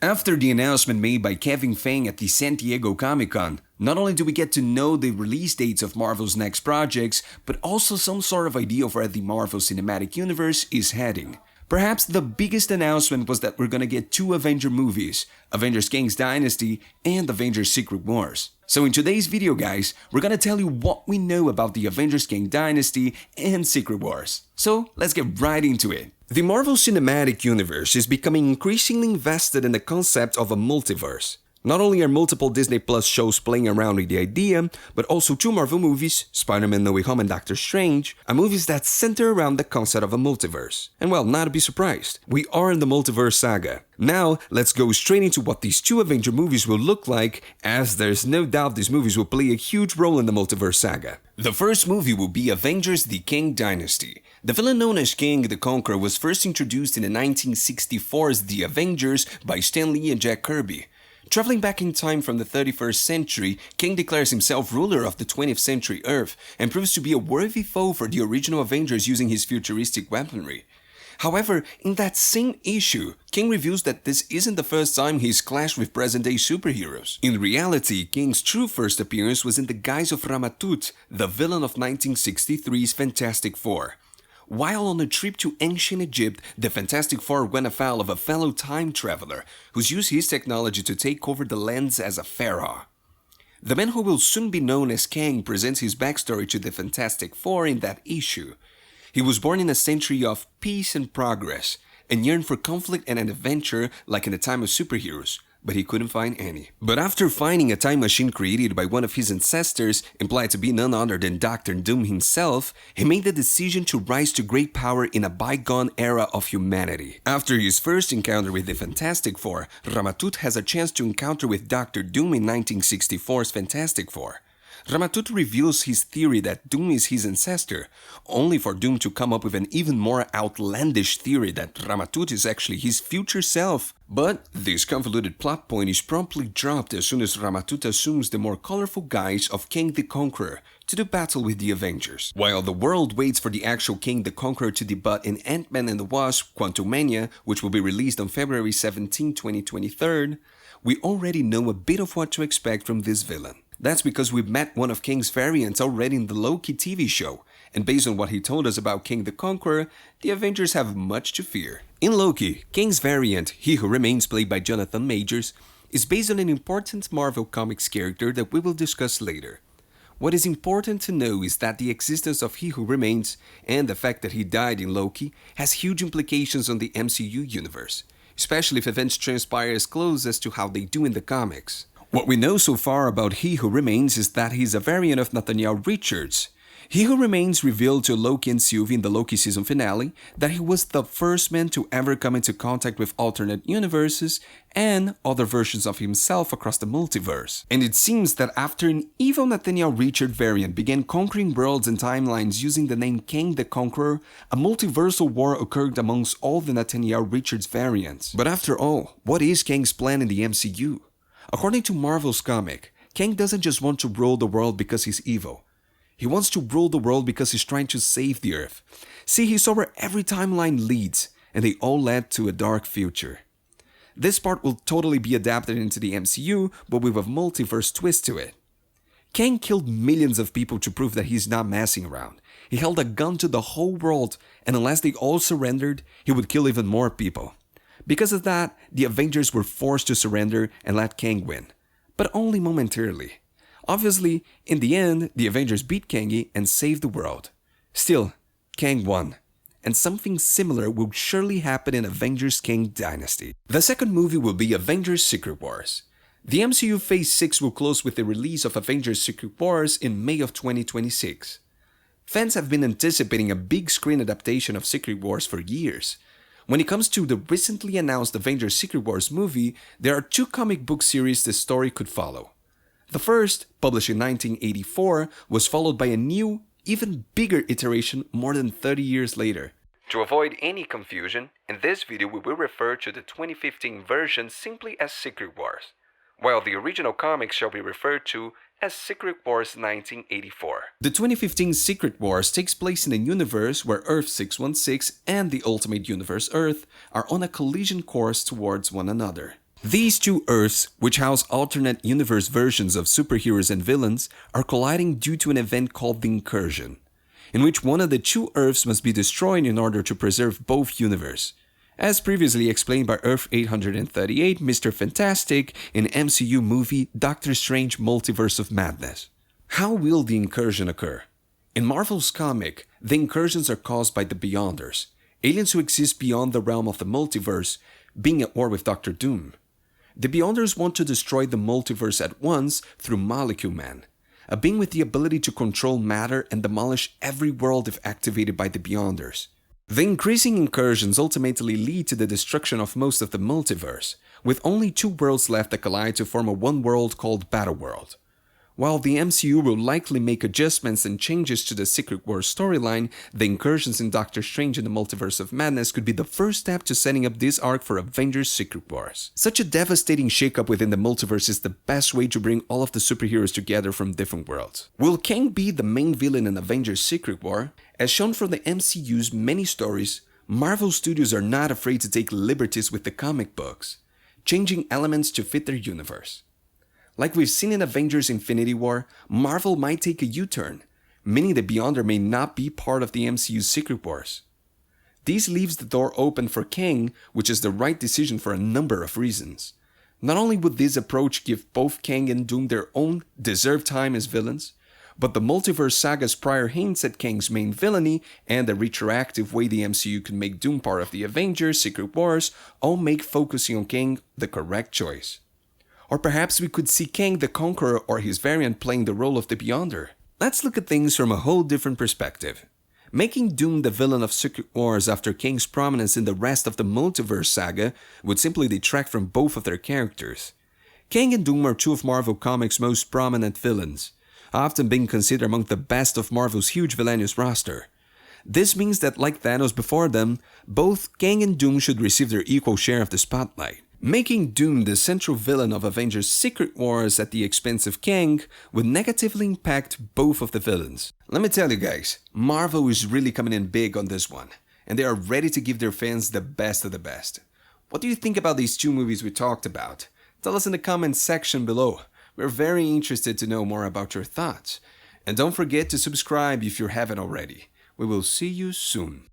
After the announcement made by Kevin Feige at the San Diego Comic-Con, not only do we get to know the release dates of Marvel's next projects, but also some sort of idea of where the Marvel Cinematic Universe is heading. Perhaps the biggest announcement was that we're gonna get two Avenger movies, Avengers Kang's Dynasty and Avengers Secret Wars. So in today's video guys, we're gonna tell you what we know about the Avengers Kang Dynasty and Secret Wars. So let's get right into it. The Marvel Cinematic Universe is becoming increasingly invested in the concept of a multiverse. Not only are multiple Disney Plus shows playing around with the idea, but also two Marvel movies, Spider-Man No Way Home and Doctor Strange, are movies that center around the concept of a multiverse. And well, not to be surprised, we are in the multiverse saga. Now, let's go straight into what these two Avenger movies will look like, as there's no doubt these movies will play a huge role in the multiverse saga. The first movie will be Avengers The Kang Dynasty. The villain known as Kang the Conqueror was first introduced in the 1964's The Avengers by Stan Lee and Jack Kirby. Traveling back in time from the 31st century, Kang declares himself ruler of the 20th century Earth and proves to be a worthy foe for the original Avengers using his futuristic weaponry. However, in that same issue, Kang reveals that this isn't the first time he's clashed with present-day superheroes. In reality, Kang's true first appearance was in the guise of Ramatut, the villain of 1963's Fantastic Four. While on a trip to ancient Egypt, the Fantastic Four went afoul of a fellow time traveler who's used his technology to take over the lands as a pharaoh. The man who will soon be known as Kang presents his backstory to the Fantastic Four in that issue. He was born in a century of peace and progress, and yearned for conflict and an adventure like in the time of superheroes, but he couldn't find any. But after finding a time machine created by one of his ancestors, implied to be none other than Doctor Doom himself, he made the decision to rise to great power in a bygone era of humanity. After his first encounter with the Fantastic Four, Ramatut has a chance to encounter with Doctor Doom in 1964's Fantastic Four. Ramatut reveals his theory that Doom is his ancestor, only for Doom to come up with an even more outlandish theory that Ramatut is actually his future self. But this convoluted plot point is promptly dropped as soon as Ramatut assumes the more colorful guise of Kang the Conqueror to do battle with the Avengers. While the world waits for the actual Kang the Conqueror to debut in Ant-Man and the Wasp: Quantumania, which will be released on February 17, 2023, we already know a bit of what to expect from this villain. That's because we've met one of Kang's variants already in the Loki TV show, and based on what he told us about Kang the Conqueror, the Avengers have much to fear. In Loki, Kang's variant, He Who Remains, played by Jonathan Majors, is based on an important Marvel Comics character that we will discuss later. What is important to know is that the existence of He Who Remains, and the fact that he died in Loki, has huge implications on the MCU universe, especially if events transpire as close as to how they do in the comics. What we know so far about He Who Remains is that he's a variant of Nathaniel Richards. He Who Remains revealed to Loki and Sylvie in the Loki season finale that he was the first man to ever come into contact with alternate universes and other versions of himself across the multiverse. And it seems that after an evil Nathaniel Richards variant began conquering worlds and timelines using the name Kang the Conqueror, a multiversal war occurred amongst all the Nathaniel Richards variants. But after all, what is Kang's plan in the MCU? According to Marvel's comic, Kang doesn't just want to rule the world because he's evil. He wants to rule the world because he's trying to save the Earth. See, he saw where every timeline leads, and they all led to a dark future. This part will totally be adapted into the MCU, but with a multiverse twist to it. Kang killed millions of people to prove that he's not messing around. He held a gun to the whole world, and unless they all surrendered, he would kill even more people. Because of that, the Avengers were forced to surrender and let Kang win, but only momentarily. Obviously, in the end, the Avengers beat Kang and saved the world. Still, Kang won, and something similar will surely happen in Avengers Kang Dynasty. The second movie will be Avengers Secret Wars. The MCU Phase 6 will close with the release of Avengers Secret Wars in May of 2026. Fans have been anticipating a big screen adaptation of Secret Wars for years. When it comes to the recently announced Avengers Secret Wars movie, there are two comic book series the story could follow. The first, published in 1984, was followed by a new, even bigger iteration more than 30 years later. To avoid any confusion, in this video we will refer to the 2015 version simply as Secret Wars, while the original comics shall be referred to as Secret Wars 1984. The 2015 Secret Wars takes place in a universe where Earth 616 and the Ultimate Universe Earth are on a collision course towards one another. These two Earths, which house alternate universe versions of superheroes and villains, are colliding due to an event called the Incursion, in which one of the two Earths must be destroyed in order to preserve both universes, as previously explained by Earth 838, Mr. Fantastic, in MCU movie Doctor Strange Multiverse of Madness. How will the incursion occur? In Marvel's comic, the incursions are caused by the Beyonders, aliens who exist beyond the realm of the multiverse, being at war with Doctor Doom. The Beyonders want to destroy the multiverse at once through Molecule Man, a being with the ability to control matter and demolish every world if activated by the Beyonders. The increasing incursions ultimately lead to the destruction of most of the multiverse, with only two worlds left that collide to form a one world called Battleworld. While the MCU will likely make adjustments and changes to the Secret Wars storyline, the incursions in Doctor Strange in the Multiverse of Madness could be the first step to setting up this arc for Avengers Secret Wars. Such a devastating shakeup within the multiverse is the best way to bring all of the superheroes together from different worlds. Will Kang be the main villain in Avengers Secret War? As shown from the MCU's many stories, Marvel Studios are not afraid to take liberties with the comic books, changing elements to fit their universe. Like we've seen in Avengers Infinity War, Marvel might take a U-turn, meaning the Beyonder may not be part of the MCU's Secret Wars. This leaves the door open for Kang, which is the right decision for a number of reasons. Not only would this approach give both Kang and Doom their own deserved time as villains, but the multiverse saga's prior hints at Kang's main villainy and the retroactive way the MCU could make Doom part of the Avengers Secret Wars all make focusing on Kang the correct choice. Or perhaps we could see Kang the Conqueror or his variant playing the role of the Beyonder. Let's look at things from a whole different perspective. Making Doom the villain of Secret Wars after Kang's prominence in the rest of the multiverse saga would simply detract from both of their characters. Kang and Doom are two of Marvel Comics' most prominent villains, often being considered among the best of Marvel's huge villainous roster. This means that, like Thanos before them, both Kang and Doom should receive their equal share of the spotlight. Making Doom the central villain of Avengers Secret Wars at the expense of Kang would negatively impact both of the villains. Let me tell you guys, Marvel is really coming in big on this one, and they are ready to give their fans the best of the best. What do you think about these two movies we talked about? Tell us in the comments section below. We're very interested to know more about your thoughts. And don't forget to subscribe if you haven't already. We will see you soon.